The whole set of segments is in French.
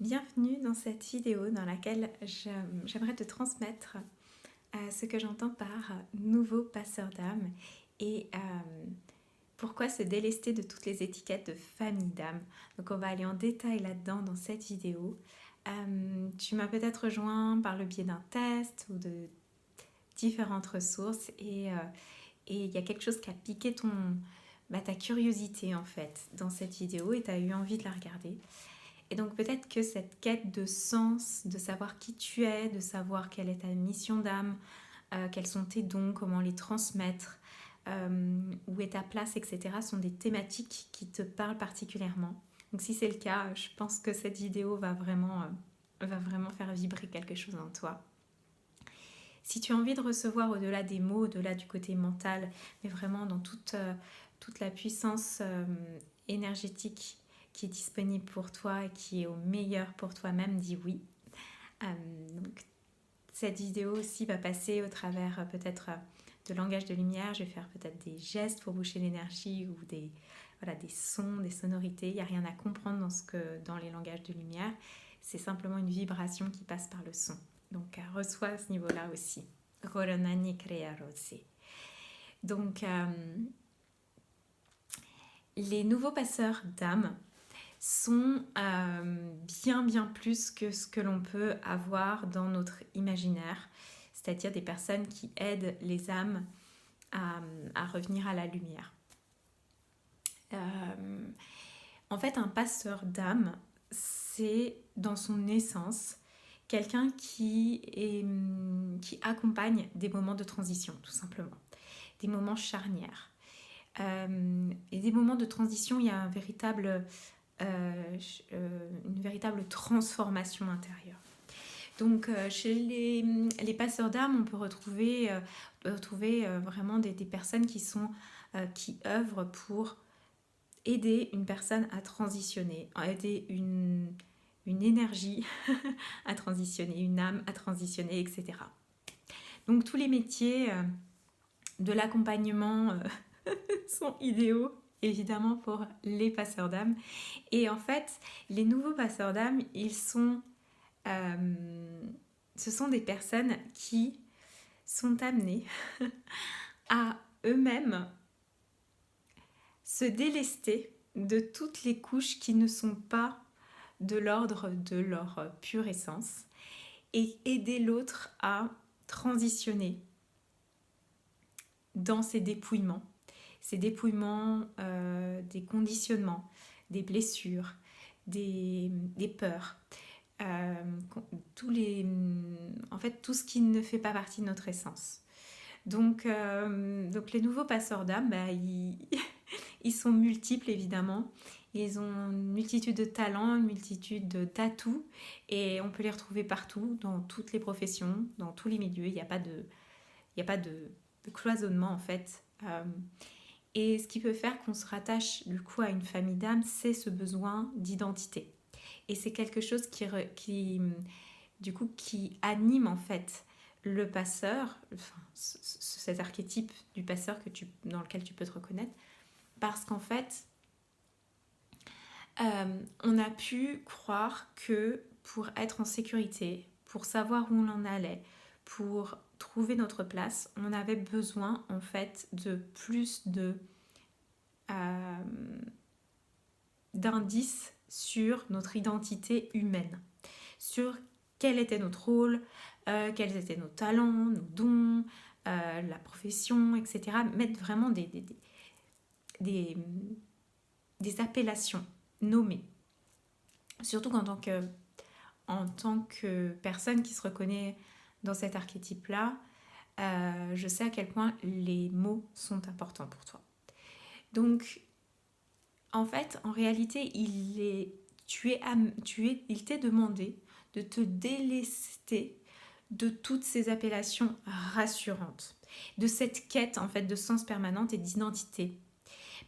Bienvenue dans cette vidéo dans laquelle j'aimerais te transmettre ce que j'entends par nouveau passeur d'âme et pourquoi se délester de toutes les étiquettes de famille d'âme. Donc on va aller en détail là-dedans dans cette vidéo. Tu m'as peut-être rejoint par le biais d'un test ou de différentes ressources et il y a quelque chose qui a piqué ta curiosité en fait dans cette vidéo et tu as eu envie de la regarder. Et donc peut-être que cette quête de sens, de savoir qui tu es, de savoir quelle est ta mission d'âme, quels sont tes dons, comment les transmettre, où est ta place, etc. sont des thématiques qui te parlent particulièrement. Donc si c'est le cas, je pense que cette vidéo va vraiment faire vibrer quelque chose en toi. Si tu as envie de recevoir au-delà des mots, au-delà du côté mental, mais vraiment dans toute la puissance énergétique qui est disponible pour toi et qui est au meilleur pour toi-même, dis oui. Donc, cette vidéo aussi va passer au travers peut-être de langage de lumière. Je vais faire peut-être des gestes pour boucher l'énergie ou des sons, des sonorités. Il n'y a rien à comprendre dans les langages de lumière. C'est simplement une vibration qui passe par le son. Donc, reçois à ce niveau-là aussi. Donc, les nouveaux passeurs d'âme sont bien plus que ce que l'on peut avoir dans notre imaginaire, c'est-à-dire des personnes qui aident les âmes à revenir à la lumière. En fait, un passeur d'âme, c'est dans son essence quelqu'un qui accompagne des moments de transition, tout simplement, des moments charnières. Et des moments de transition, il y a une véritable transformation intérieure. Donc chez les passeurs d'âme, on peut retrouver vraiment des personnes qui œuvrent pour aider une personne à transitionner, à aider une énergie à transitionner, une âme à transitionner, etc. Donc tous les métiers de l'accompagnement sont idéaux évidemment pour les passeurs d'âme. Et en fait, les nouveaux passeurs d'âme, ce sont des personnes qui sont amenées à eux-mêmes se délester de toutes les couches qui ne sont pas de l'ordre de leur pure essence et aider l'autre à transitionner dans ces dépouillements, des conditionnements, des blessures, des peurs, tout ce qui ne fait pas partie de notre essence. Donc les nouveaux passeurs d'âme, ils sont multiples évidemment. Ils ont une multitude de talents, une multitude d'atouts et on peut les retrouver partout, dans toutes les professions, dans tous les milieux. Il n'y a pas de cloisonnement en fait. Et ce qui peut faire qu'on se rattache du coup à une famille d'âme, c'est ce besoin d'identité. Et c'est quelque chose qui anime en fait le passeur, cet archétype du passeur dans lequel tu peux te reconnaître, parce qu'en fait, on a pu croire que pour être en sécurité, pour savoir où on en allait, pour trouver notre place, on avait besoin en fait de plus d'indices sur notre identité humaine, sur quel était notre rôle, quels étaient nos talents, nos dons, la profession, etc. Mettre vraiment des appellations nommées. Surtout qu'en tant que personne qui se reconnaît dans cet archétype-là, je sais à quel point les mots sont importants pour toi. Donc, en fait, en réalité, il t'est demandé de te délester de toutes ces appellations rassurantes, de cette quête en fait de sens permanente et d'identité.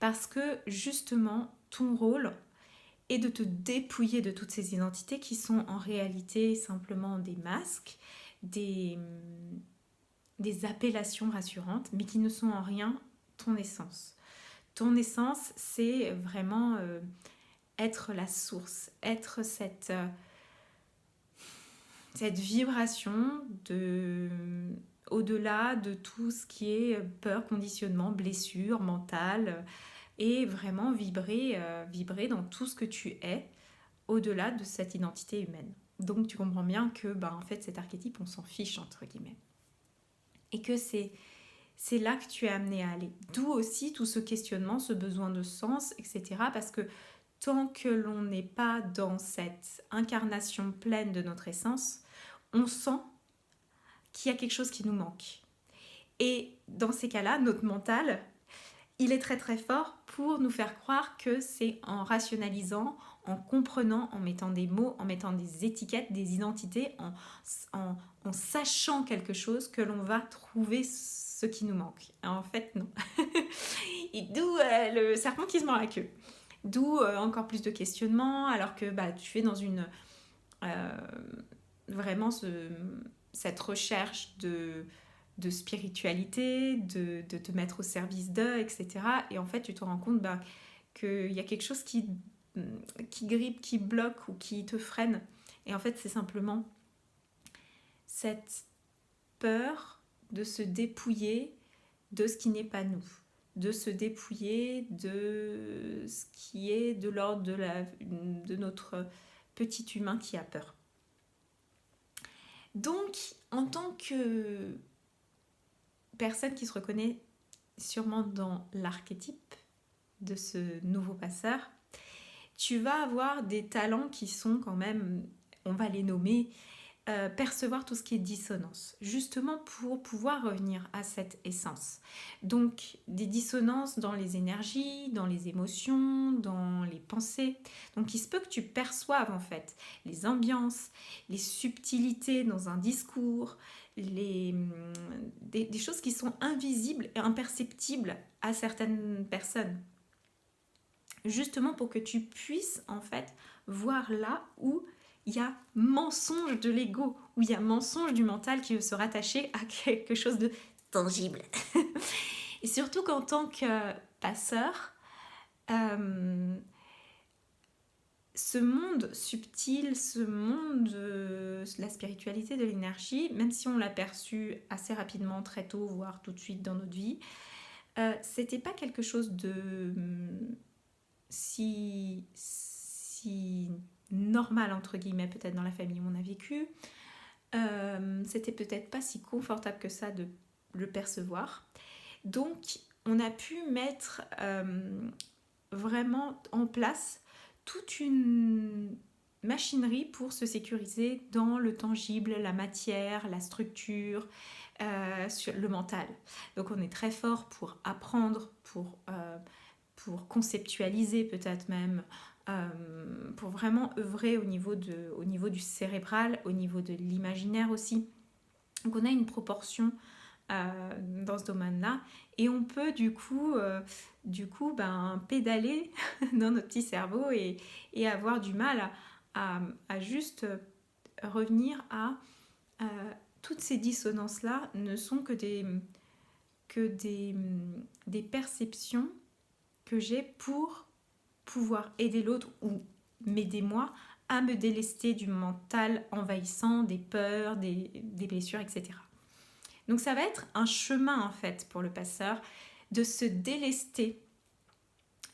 Parce que justement, ton rôle est de te dépouiller de toutes ces identités qui sont en réalité simplement des masques, des appellations rassurantes, mais qui ne sont en rien ton essence. Ton essence, c'est vraiment être la source, être cette vibration au-delà de tout ce qui est peur, conditionnement, blessure, mental, et vraiment vibrer dans tout ce que tu es au-delà de cette identité humaine. Donc tu comprends bien que en fait cet archétype on s'en fiche entre guillemets. Et que c'est là que tu es amené à aller. D'où aussi tout ce questionnement, ce besoin de sens, etc. Parce que tant que l'on n'est pas dans cette incarnation pleine de notre essence, on sent qu'il y a quelque chose qui nous manque. Et dans ces cas-là, notre mental, il est très très fort pour nous faire croire que c'est en rationalisant, en comprenant, en mettant des mots, en mettant des étiquettes, des identités, en sachant quelque chose que l'on va trouver ce qui nous manque. En fait, non. Et d'où le serpent qui se mord la queue. D'où encore plus de questionnements, alors que tu es dans une... vraiment cette recherche de spiritualité, de te mettre au service d'eux, etc. Et en fait, tu te rends compte qu'il y a quelque chose qui grippe, qui bloque ou qui te freine. Et en fait, c'est simplement cette peur de se dépouiller de ce qui n'est pas nous, de se dépouiller de ce qui est de l'ordre de notre petit humain qui a peur. Donc, en tant que personne qui se reconnaît sûrement dans l'archétype de ce nouveau passeur, tu vas avoir des talents qui sont quand même, on va les nommer, percevoir tout ce qui est dissonance, justement pour pouvoir revenir à cette essence. Donc des dissonances dans les énergies, dans les émotions, dans les pensées. Donc il se peut que tu perçoives en fait les ambiances, les subtilités dans un discours, des choses qui sont invisibles et imperceptibles à certaines personnes. Justement pour que tu puisses en fait voir là où il y a mensonge de l'ego, où il y a mensonge du mental qui veut se rattacher à quelque chose de tangible. Et surtout qu'en tant que passeur, ce monde subtil, ce monde de la spiritualité, de l'énergie, même si on l'a perçu assez rapidement, très tôt, voire tout de suite dans notre vie, c'était pas quelque chose de si normal entre guillemets peut-être dans la famille où on a vécu. C'était peut-être pas si confortable que ça de le percevoir. Donc on a pu mettre vraiment en place toute une machinerie pour se sécuriser dans le tangible, la matière, la structure, sur le mental. Donc on est très fort pour apprendre, pour conceptualiser peut-être même, pour vraiment œuvrer au niveau du cérébral, au niveau de l'imaginaire aussi. Donc on a une proportion dans ce domaine-là et on peut du coup pédaler dans notre petit cerveau et avoir du mal à juste revenir à toutes ces dissonances-là ne sont que des perceptions que j'ai pour pouvoir aider l'autre ou m'aider moi à me délester du mental envahissant, des peurs, des blessures, etc. Donc ça va être un chemin en fait pour le passeur de se délester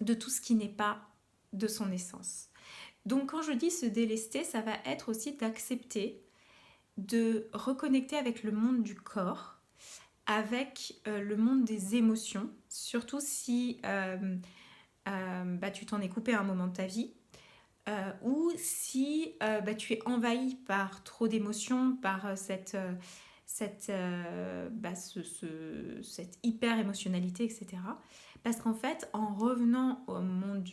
de tout ce qui n'est pas de son essence. Donc quand je dis se délester, ça va être aussi d'accepter de reconnecter avec le monde du corps, avec le monde des émotions, surtout si tu t'en es coupé à un moment de ta vie, ou si tu es envahi par trop d'émotions, par cette hyper émotionnalité, etc. Parce qu'en fait, en revenant au monde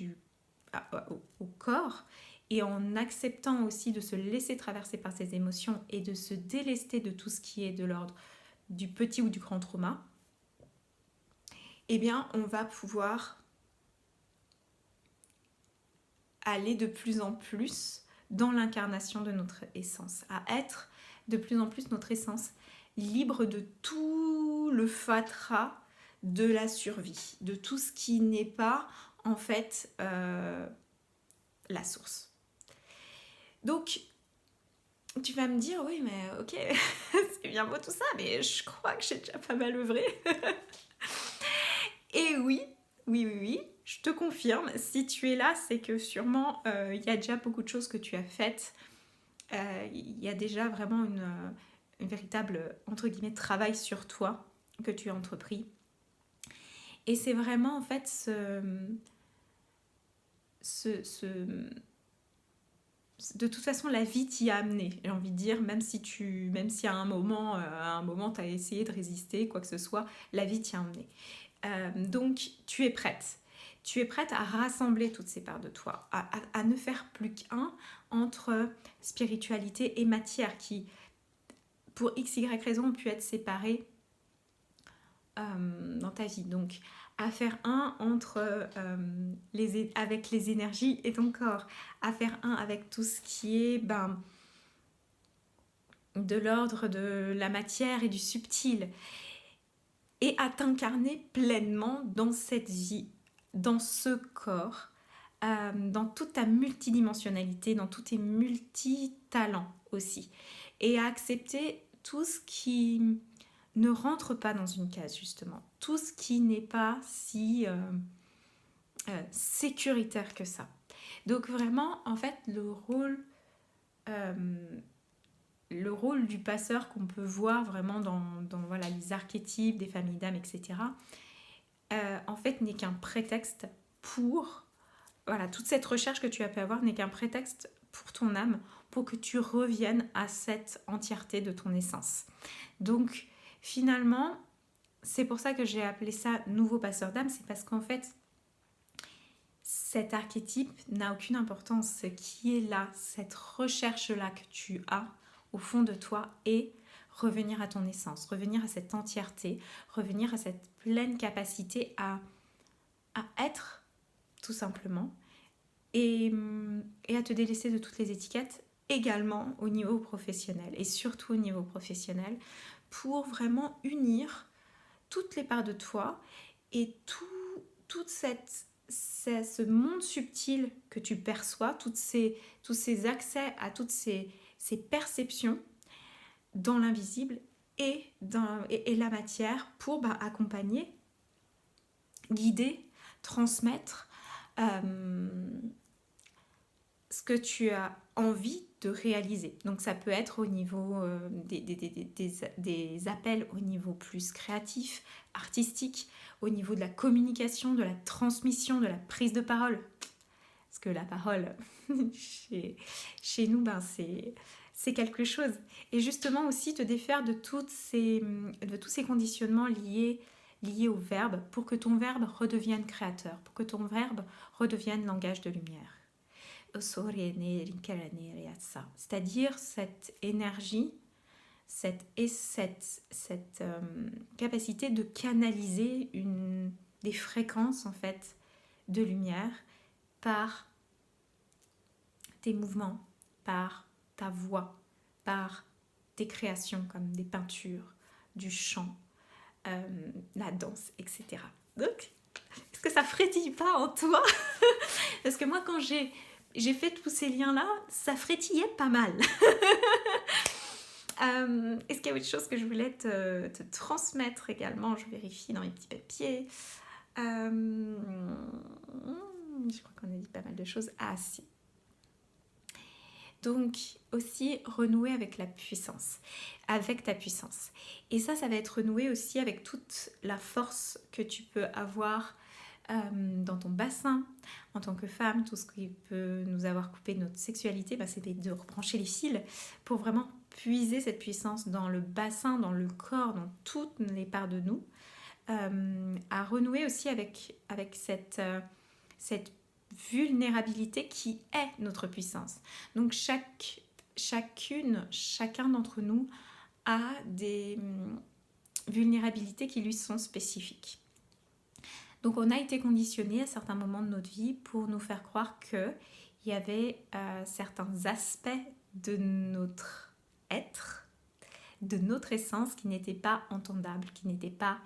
au corps et en acceptant aussi de se laisser traverser par ces émotions et de se délester de tout ce qui est de l'ordre du petit ou du grand trauma, eh bien, on va pouvoir aller de plus en plus dans l'incarnation de notre essence, à être de plus en plus notre essence, libre de tout le fatras de la survie, de tout ce qui n'est pas en fait la source. Donc Tu vas me dire, oui, mais ok, c'est bien beau tout ça, mais je crois que j'ai déjà pas mal œuvré. Et oui, oui, oui, oui, je te confirme, si tu es là, c'est que sûrement il y a déjà beaucoup de choses que tu as faites. Il y a déjà vraiment une véritable, entre guillemets, travail sur toi que tu as entrepris. Et c'est vraiment en fait ce de toute façon, la vie t'y a amené, j'ai envie de dire, même si à un moment, tu as essayé de résister, quoi que ce soit, la vie t'y a amené. Donc, tu es prête. Tu es prête à rassembler toutes ces parts de toi, à ne faire plus qu'un entre spiritualité et matière qui, pour x, y raison, ont pu être séparées dans ta vie. Donc, à faire un entre avec les énergies et ton corps, à faire un avec tout ce qui est de l'ordre de la matière et du subtil, et à t'incarner pleinement dans cette vie, dans ce corps, dans toute ta multidimensionnalité, dans tous tes multitalents aussi, et à accepter tout ce qui ne rentre pas dans une case, justement, tout ce qui n'est pas si sécuritaire que ça. Donc vraiment, en fait, euh, le rôle du passeur qu'on peut voir vraiment dans voilà, les archétypes des familles d'âmes, etc., en fait, n'est qu'un prétexte pour... Voilà, toute cette recherche que tu as pu avoir n'est qu'un prétexte pour ton âme, pour que tu reviennes à cette entièreté de ton essence. Donc, finalement, c'est pour ça que j'ai appelé ça nouveau passeur d'âme, c'est parce qu'en fait, cet archétype n'a aucune importance. Ce qui est là, cette recherche-là que tu as au fond de toi, est revenir à ton essence, revenir à cette entièreté, revenir à cette pleine capacité à être, tout simplement, et à te délaisser de toutes les étiquettes, également au niveau professionnel, et surtout au niveau professionnel, pour vraiment unir toutes les parts de toi et toute ce monde subtil que tu perçois, tous ces accès à toutes ces perceptions dans l'invisible et la matière pour accompagner, guider, transmettre ce que tu as envie de réaliser. Donc ça peut être au niveau des appels au niveau plus créatif, artistique, au niveau de la communication, de la transmission, de la prise de parole. Parce que la parole, chez nous, c'est quelque chose. Et justement aussi te défaire de tous ces conditionnements liés au verbe, pour que ton verbe redevienne créateur, pour que ton verbe redevienne langage de lumière. C'est-à-dire cette énergie, cette capacité de canaliser des fréquences en fait de lumière par tes mouvements, par ta voix, par tes créations comme des peintures, du chant, la danse, etc. Donc, est-ce que ça frétille pas en toi? Parce que moi, quand j'ai fait tous ces liens-là, ça frétillait pas mal. Est-ce qu'il y a autre chose que je voulais te transmettre également? Je vérifie dans mes petits papiers. Je crois qu'on a dit pas mal de choses. Ah si. Donc aussi renouer avec la puissance, avec ta puissance. Et ça va être renouer aussi avec toute la force que tu peux avoir dans ton bassin en tant que femme. Tout ce qui peut nous avoir coupé notre sexualité, c'est de rebrancher les fils pour vraiment puiser cette puissance dans le bassin, dans le corps, dans toutes les parts de nous, à renouer aussi avec cette vulnérabilité qui est notre puissance. Donc chacun d'entre nous a des vulnérabilités qui lui sont spécifiques. Donc on a été conditionné à certains moments de notre vie pour nous faire croire qu'il y avait certains aspects de notre être, de notre essence qui n'étaient pas entendables, qui n'étaient pas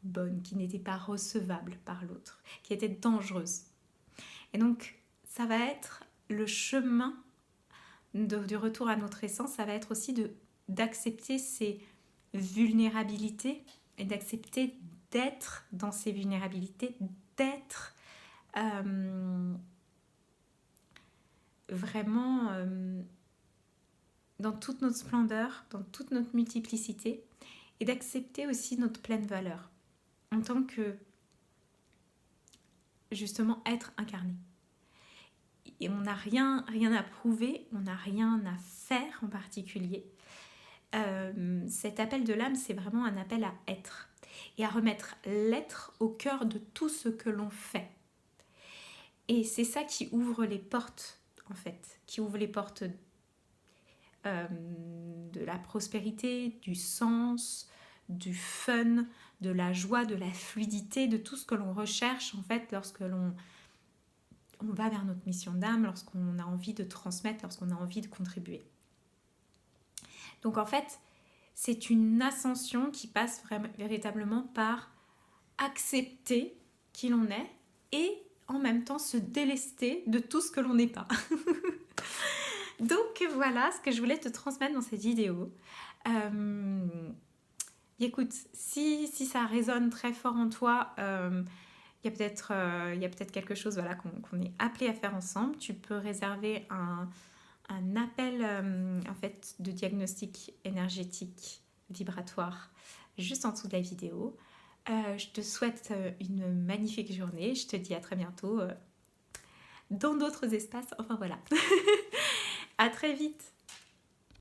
bonnes, qui n'étaient pas recevables par l'autre, qui étaient dangereuses. Et donc ça va être le chemin du retour à notre essence, ça va être aussi d'accepter ces vulnérabilités et d'accepter d'être dans ces vulnérabilités, d'être vraiment dans toute notre splendeur, dans toute notre multiplicité, et d'accepter aussi notre pleine valeur en tant que justement être incarné. Et on n'a rien à prouver, on n'a rien à faire en particulier. Cet appel de l'âme, c'est vraiment un appel à être et à remettre l'être au cœur de tout ce que l'on fait. Et c'est ça qui ouvre les portes, en fait, qui ouvre les portes de la prospérité, du sens, du fun, de la joie, de la fluidité, de tout ce que l'on recherche, en fait, lorsque on va vers notre mission d'âme, lorsqu'on a envie de transmettre, lorsqu'on a envie de contribuer. Donc en fait, c'est une ascension qui passe véritablement par accepter qui l'on est et en même temps se délester de tout ce que l'on n'est pas. Donc voilà ce que je voulais te transmettre dans cette vidéo. Écoute, si ça résonne très fort en toi, il y a peut-être quelque chose voilà, qu'on est appelé à faire ensemble. Tu peux réserver un appel en fait, de diagnostic énergétique vibratoire juste en dessous de la vidéo. Je te souhaite une magnifique journée. Je te dis à très bientôt dans d'autres espaces. Enfin voilà. À très vite.